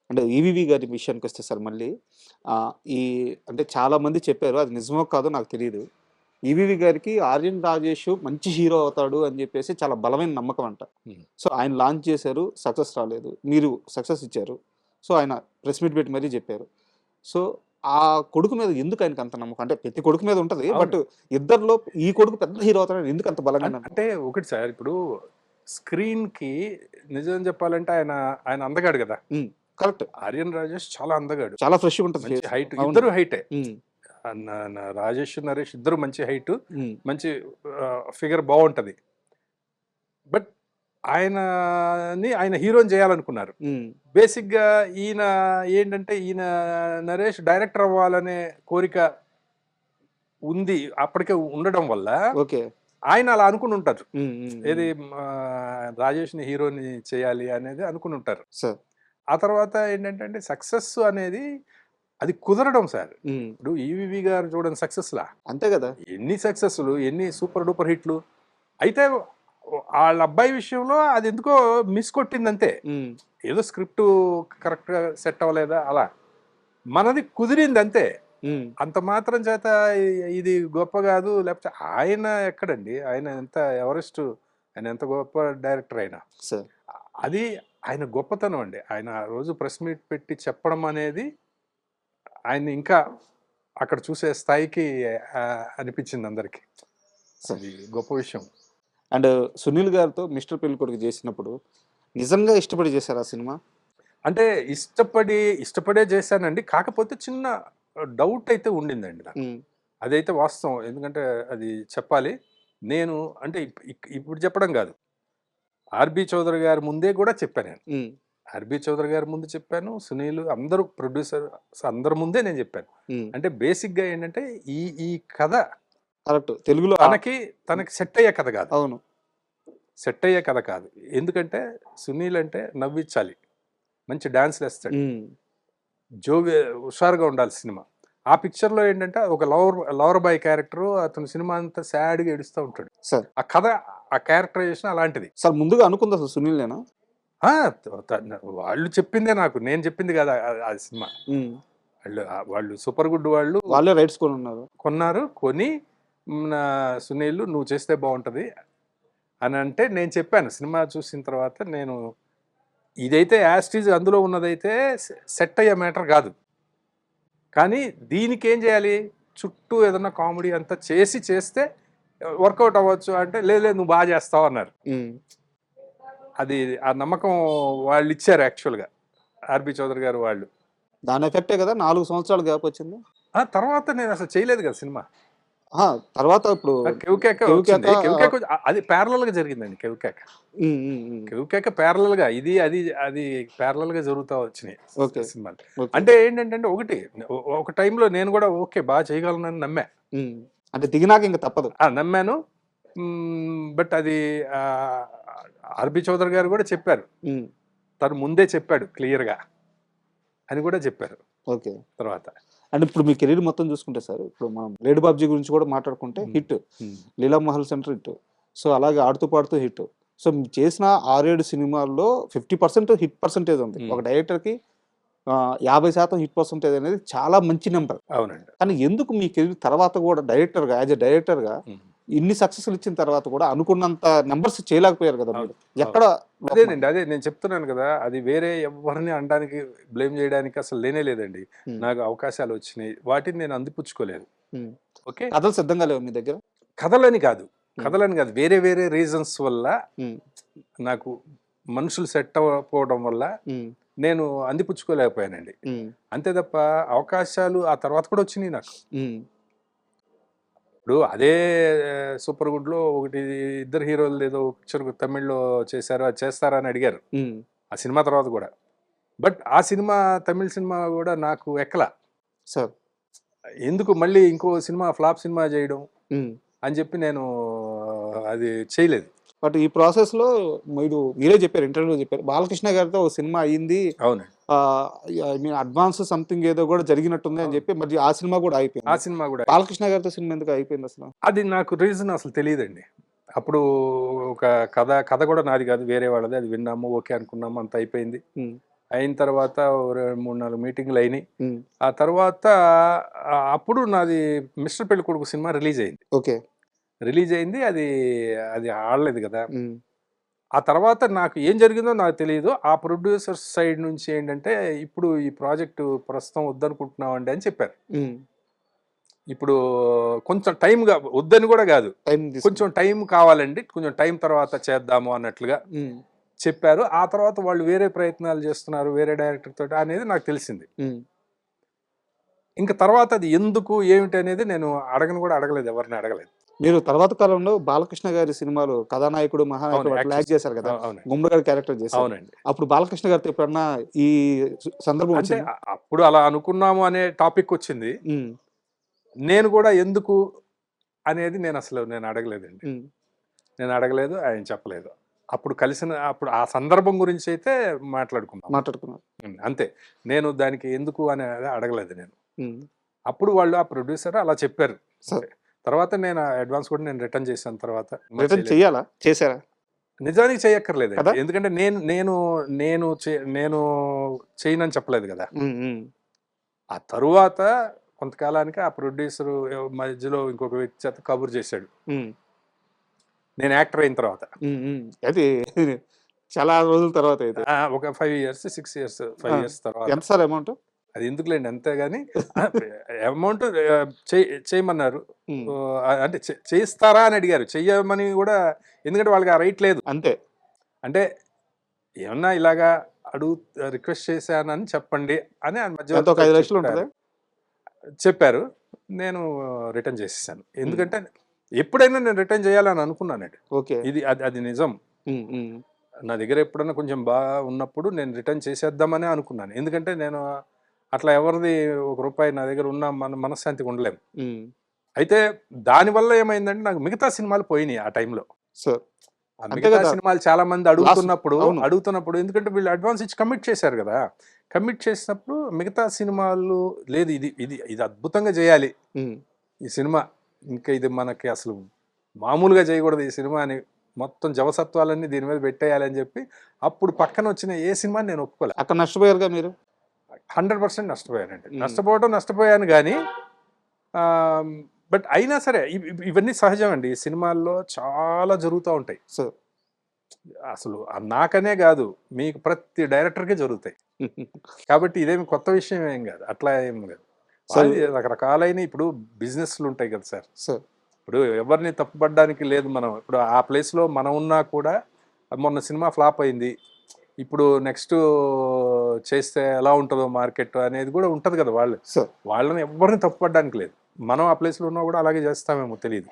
అంటే ఈవీవి గారి విషయానికొస్తే సార్ మళ్ళీ ఈ అంటే చాలామంది చెప్పారు. అది నిజమో కాదో నాకు తెలీదు. ఈవీవి గారికి 'ఆర్యన్ రాజేష్' మంచి హీరో అవుతాడు అని జెప్పేసి చాలా బలమైన నమ్మకం అంట. హ్మ్. సో, ఆయన లాంచ్ చేశారు. సక్సెస్ రాలేదు. మీరు సక్సెస్ ఇచ్చారు. సో, ఆయన ప్రెస్ మీట్ పెట్టి మరీ జెప్పారు. సో, ఆ కొడుకు మీద ఎందుకు ఆయనకంత నమ్మకం? అంటే ప్రతి కొడుకు మీద ఉంటది. అవును. బట్ ఇద్దరిలో ఈ కొడుకు పెద్ద హీరో అవుతాడని ఎందుకంత బలంగా అంటే ఒకటి సార్, ఇప్పుడు స్క్రీన్‌కి నిజం చెప్పాలంటే ఆయన అందగాడు గదా! హ్మ్. కరెక్ట్. 'ఆర్యన్ రాజేష్' చాలా అందగాడు. చాలా ఫ్రెష్‌గా ఉంటది మంచి ఫేస్. హైట్. అవును. ఇద్దరు హైటే. హ్మ్. న న రాజేష్, నరేష్ ఇద్దరు మంచి హైటు. హ్మ్. మంచి ఫిగర్ బావుంటది. బట్ ఆయన హీరోని చేయాలనుకున్నారు. హ్మ్. బేసిక్‌గా ఈయన ఏంటంటే, నరేష్ డైరెక్టర్ అవ్వాలనే కోరిక ఉంది. అప్పటికే ఉండడం వల్ల ఓకే. ఆయన అలా అనుకునుంటారు. హ్మ్. హ్మ్. ఏది హ్మ్. రాజేష్‌ని హీరోని చేయాలి అనేది అనుకునుంటారు. సార్. ఆ తర్వాత ఏంటంటే అండి, సక్సెస్ అనేది అది కుదరడం సార్. హ్మ్. ఇప్పుడు ఈవీవి గారు చూడండి సక్సెస్‌లా. అంతే గదా! ఎన్ని సక్సెస్‌లు, ఎన్ని సూపర్ డూపర్ హిట్‌లు. అయితే ఆళ్ళ అబ్బాయి విషయంలో అది ఎందుకో మిస్ కొట్టిందంతే. హ్మ్. ఏదో స్క్రిప్టు కరెక్ట్‌గా సెట్ అవ్వలేదా అలా. మనది కుదిరిందంతే. హ్మ్. అంత మాత్రం చేత ఇది గొప్ప గాదు. లేకపోతే ఆయన ఎక్కడండి? ఆయన ఎంత గొప్ప డైరెక్టర్ ఆయన. సార్. అది ఆయన గొప్పతనం అండి. ఆయన ఆ రోజు ప్రెస్ మీట్ పెట్టి చెప్పడం అనేది ఆయన్ని ఇంకా అక్కడ చూసే స్థాయికి అనిపించింది అందరికి. సార్. అది గొప్ప విషయం. అండ్ 'సునీల్' గారితో 'మిస్టర్ పెళ్ళికొడుకు' జేసినప్పుడు నిజంగా ఇష్టపడి జేసారా ఆ సినిమా? అంటే ఇష్టపడే చేశానండి. కాకపోతే చిన్న డౌట్ అయితే ఉండిందండి నాకు. హ్మ్. అదైతే వాస్తవం. ఎందుకంటే అది చెప్పాలి. నేను అంటే ఇప్పుడు చెప్పడం గాదు. 'ఆర్‌బి చౌదరి' గారి ముందే గూడా చెప్పా నేను. హ్మ్. 'ఆర్‌బి చౌదరి' గారి ముందు చెప్పాను. సునీల్ అందరూ ప్రొడ్యూసర్స్ అందరి ముందే నేను చెప్పాను. హ్మ్. అంటే బేసిక్‌గా ఏంటంటే ఈ ఈ కథ కరెక్ట్. తెలుగులో తనకి సెట్ అయ్యే కథ గాదు. అవును. సెట్ అయ్యే కథ కాదు. ఎందుకంటే సునీల్ అంటే నవ్వించాలి. మంచి డాన్స్‌లేస్తాడు. హ్మ్. హుషారుగా ఉండాలి సినిమా. ఆ పిక్చర్‌లో ఏంటంటే ఒక లవర్ బాయ్ క్యారెక్టరు, అతను సినిమా అంతా సాడ్‌గా ఏడుస్తా ఉంటాడు. సార్. ఆ కథ, ఆ క్యారెక్టరైజేషన్ అలాంటిది. సార్ ముందుగా అనుకుందసలు 'సునీలేనా'? ఆ! త త వాళ్ళు చెప్పిందే నాకు. నేను చెప్పింది కాదు ఆ సినిమా. హ్మ్. వాళ్ళు సూపర్ గుడ్ వాళ్ళు వాళ్ళే రైట్స్ కొనున్నారు. కొన్నారు. కొని నా సునీల్ నువ్వు చేస్తే బావుంటది అనంటే నేను చెప్పాను. సినిమా చూసిన తర్వాత ఇదైతే యాజ్ ఇట్ ఈజ్ అందులో ఉన్నదైతే సెట్ అయ్యే మ్యాటర్ కాదు. కానీ దీనికేం చేయాలి? చుట్టూ ఏదన్నా కామెడీ అంతా చేస్తే వర్కౌట్ అవ్వచ్చు అంటే, లేదు లేదు నువ్వు చేస్తావు అన్నారు. హ్మ్. అది ఆ నమ్మకం వాళ్ళిచ్చారు యాక్చువల్‌గా. 'ఆర్‌బి చౌదరి' గారు వాళ్ళు. దాని ఎఫెక్టే గదా! 4 సంవత్సరాలు గ్యాపొచ్చింది. ఆ తర్వాత నేనసలు చేయలేదు కదా సినిమా. అహా! తర్వాత ఇప్పుడు 'కెవ్కేక' 'కెవ్కేక' వచ్చింది. 'కెవ్కేక' అది ప్యారలల్‌గా జరిగిందండి 'కెవ్కేక'. హ్మ్. హ్మ్. హ్మ్. 'కెవ్కేక' ప్యారలల్‌గా అది ప్యారలల్‌గా జరుగుతా వచ్చినాయి ఓకే. సినిమాలు. ఓకే. అంటే ఏంటంటే ఒకటి ఒక టైంలో నేను కూడా ఓకే. చేయగలనని నమ్మా. హ్మ్. అంటే దిగినాక ఇంక తప్పదు. నమ్మాను. బట్ అది 'ఆర్‌బి చౌదరి' గారు కూడా చెప్పారు. హ్మ్. తను ముందే చెప్పాడు క్లియర్‌గా అని కూడా చెప్పారు ఓకే. తర్వాత. అంటే ఇప్పుడు మీ కెరీర్ మొత్తం చూసుకుంటే సార్, ఇప్పుడు మనం 'లేడీ బాబ్జీ' గురించి కూడా మాట్లాడుకుంటే హ్మ్. హిట్. హ్మ్. 'లీలా మహల్ సెంటర్' హిట్. సో, అలాగే 'ఆడుతూ పాడుతూ' హిట్. సో, మీరు చేసిన 6, 7 సినిమాల్లో 50% హిట్ పర్సెంటేజ్ ఉంది. హ్మ్. ఒక డైరెక్టర్‌కి 50% హిట్ పర్సెంటేజ్ అనేది చాలా మంచి నంబర్. అవునండి. కానీ ఎందుకు మీ కెరీర్ తర్వాత కూడా డైరెక్టర్‌గా యాస్ ఎ డైరెక్టర్‌గా హ్మ్. ఇన్ని సక్సెస్‌లు ఇచ్చిన తర్వాత కూడా అనుకున్నంత నంబర్స్ చేయలేకపోయారు కదా అవును. మీరు. అవును. ఎక్కడ లోపమని? అదే నేను చెప్తున్నాను కదా! అది వేరే ఎవ్వరిని అనడానికి, బ్లేమ్ చేయడానికి అసలు లేనే లేదండి. హ్మ్. నాకు అవకాశాలొచ్చినాయి. వాటిని నేను అందిపుచ్చుకోలేదు. హ్మ్. ఓకే. కథలు సిద్ధంగా లేవా మీ దగ్గర? కథలని కాదు. హ్మ్. వేరే వేరే రీజన్స్ వల్ల హ్మ్. నాకు మనుషులు సెట్ అవ్వకపోవడం వల్ల హ్మ్. నేను అందిపుచ్చుకోలేకపోయానండి. హ్మ్. అంతే తప్ప అవకాశాలు ఆ తర్వాత కూడా వచ్చినియి నాకు. హ్మ్. ఇప్పుడు అదే 'సూపర్ గుడ్‌లో' ఒకటి ఇద్దరు హీరోలదేదో పిక్చర్ తమిళ్‌లో చేశారు. అది చేస్తారా అని అడిగారు. హ్మ్. ఆ సినిమా తర్వాత గూడా. బట్ ఆ సినిమా తమిళ్ సినిమా గూడా నాకు ఎక్కల. సార్. ఎందుకు మళ్ళీ ఇంకో సినిమా ఫ్లాప్ సినిమా జేయడం హ్మ్. అని జెప్పి నేను అది చేయలేదు. బట్ ఈ ప్రాసెస్‌లో మీరే చెప్పారు ఇంటర్వ్యూలో చెప్పారు. బాలకృష్ణ గారితో ఒక సినిమా అయింది. అవునండి. ఆహ్, ఐ మీన్ అడ్వాన్స్ సంథింగ్ ఏదో గూడా జరిగినట్టుంది అని అవును. చెప్పి మరి ఆ సినిమా గూడా ఆ ఆగిపోయింది. సినిమా గూడా బాలకృష్ణ గారితో సినిమా ఎందుకు ఆగిపోయిందసల? అది నాకు రీజన్ అసలు తెలీదండి. అప్పుడు ఒక కథ గూడా నాది గాదు. వేరే వాళ్ళది. అది విన్నాము. ఓకే అనుకున్నాము. అంతా అయిపోయింది. హ్మ్. అయిన తర్వాత 3-4 మీటింగ్లు అయినాయి. ఉమ్, ఆ తర్వాత అప్పుడు నాది మిస్టర్ పెళ్లి కొడుకు సినిమా రిలీజ్ అయింది. ఓకే. అది అది ఆడలేదు కదా. ఉమ్, ఆ తర్వాత నాకు ఏం జరిగిందో నాకు తెలియదు. ఆ ప్రొడ్యూసర్ సైడ్ నుంచి ఏంటంటే, ఇప్పుడు ఈ ప్రాజెక్టు ప్రస్తుతం వద్దనుకుంటున్నామండి అని చెప్పారు. ఉమ్, ఇప్పుడు కొంచెం వద్దని కూడా కాదు, టైం కొంచెం టైం కావాలండి, కొంచెం టైం తర్వాత చేద్దాము అన్నట్లుగా చెప్పారు. ఆ తర్వాత వాళ్ళు వేరే ప్రయత్నాలు చేస్తున్నారు వేరే డైరెక్టర్ తోటి అనేది నాకు తెలిసింది. ఇంకా తర్వాత అది ఎందుకు ఏమిటి అనేది నేను అడగలేదు, ఎవరిని అడగలేదు. మీరు తర్వాత కాలంలో బాలకృష్ణ గారి సినిమాలు కథానాయకుడు, మహానాయకుడు అవును, అట్లా యాక్ట్ చేశారు కదా, అవునండి. గుమ్మడి గారి క్యారెక్టర్ చేశారు. అవునండి. అప్పుడు బాలకృష్ణ గారితో ఎప్పుడన్నా ఈ సందర్భం అంటే వచ్చింది? అప్పుడు అలా అనుకున్నాము అనే టాపిక్ వచ్చింది. నేను కూడా ఎందుకు అనేది నేను అడగలేదండి. నేను అడగలేదు, ఆయన చెప్పలేదు. అప్పుడు ఆ సందర్భం గురించి అయితే మాట్లాడుకున్నాను అంతే. నేను దానికి ఎందుకు అనేది అడగలేదు నేను. అప్పుడు వాళ్ళు ఆ ప్రొడ్యూసర్ అలా చెప్పారు. తర్వాత నేను అడ్వాన్స్ కూడా నేను రిటర్న్ చేశాను. తర్వాత చేయాలా, చేశారా? నిజానికి చేయక్కర్లేదు, ఎందుకంటే నేను నేను నేను నేను చేయనని చెప్పలేదు కదా. ఆ తరువాత కొంతకాలానికి ఆ ప్రొడ్యూసర్ మధ్యలో ఇంకొక వ్యక్తి చేత కబుర్ చేశాడు, నేను యాక్టర్ అయిన తర్వాత. అది చాలా రోజుల తర్వాత అయితే ఒక 5 years 6 years 5 years తర్వాత. ఎంత సార్ అమౌంట్? అది ఎందుకులేండి, అంతే. కానీ అమౌంట్ చేయమన్నారు, అంటే చేస్తారా అని అడిగారు. చెయ్యమని కూడా, ఎందుకంటే వాళ్ళకి ఆ రైట్ లేదు అంతే. అంటే ఏమన్నా ఇలాగా రిక్వెస్ట్ చేశానని చెప్పండి అని మధ్య 5 లక్షలు ఉంటుంది చెప్పారు. నేను రిటర్న్ చేసేసాను, ఎందుకంటే ఎప్పుడైనా నేను రిటర్న్ చేయాలని అనుకున్నానండి. ఇది అది నిజం. నా దగ్గర ఎప్పుడైనా కొంచెం బాగా ఉన్నప్పుడు నేను రిటర్న్ చేసేద్దామని అనుకున్నాను, ఎందుకంటే నేను అట్లా ఎవరిది ₹1 నా దగ్గర ఉన్న మనశ్శాంతిగా ఉండలేము. అయితే దానివల్ల ఏమైందంటే, నాకు మిగతా సినిమాలు పోయినాయి ఆ టైంలో. ఆ మిగతా సినిమాలు చాలా మంది అడుగుతున్నప్పుడు ఎందుకంటే వీళ్ళు అడ్వాన్స్ ఇచ్చి కమిట్ చేశారు కదా. కమిట్ చేసినప్పుడు మిగతా సినిమాలు లేదు, ఇది ఇది ఇది అద్భుతంగా చేయాలి ఈ సినిమా, ఇంకా ఇది మనకి అసలు మామూలుగా చేయకూడదు ఈ సినిమా అని మొత్తం జవసత్వాలన్నీ దీని మీద పెట్టేయాలని చెప్పి అప్పుడు పక్కన వచ్చిన ఏ సినిమా నేను ఒప్పుకోలే. అక్కడ నష్టపోయారుగా మీరు? 100% నష్టపోయానండి. నష్టపోయాను కానీ, బట్ అయినా సరే ఇవన్నీ సహజం అండి. సినిమాల్లో చాలా జరుగుతూ ఉంటాయి. అసలు నాకనే కాదు, మీకు ప్రతి డైరెక్టర్కే జరుగుతాయి. కాబట్టి ఇదేమి కొత్త విషయం ఏం కాదు, అట్లా ఏం కాదు. రకరకాలైన ఇప్పుడు బిజినెస్లు ఉంటాయి కదా సార్. ఇప్పుడు ఎవరిని తప్పుపడడానికి లేదు. మనం ఇప్పుడు ఆ ప్లేస్లో మనం ఉన్నా కూడా, మొన్న సినిమా ఫ్లాప్ అయింది, ఇప్పుడు నెక్స్ట్ చేస్తే ఎలా ఉంటుందో మార్కెట్ అనేది కూడా ఉంటుంది కదా. వాళ్ళని ఎవరిని తప్పుపడడానికి లేదు. మనం ఆ ప్లేస్లో ఉన్నా కూడా అలాగే చేస్తామేమో తెలియదు.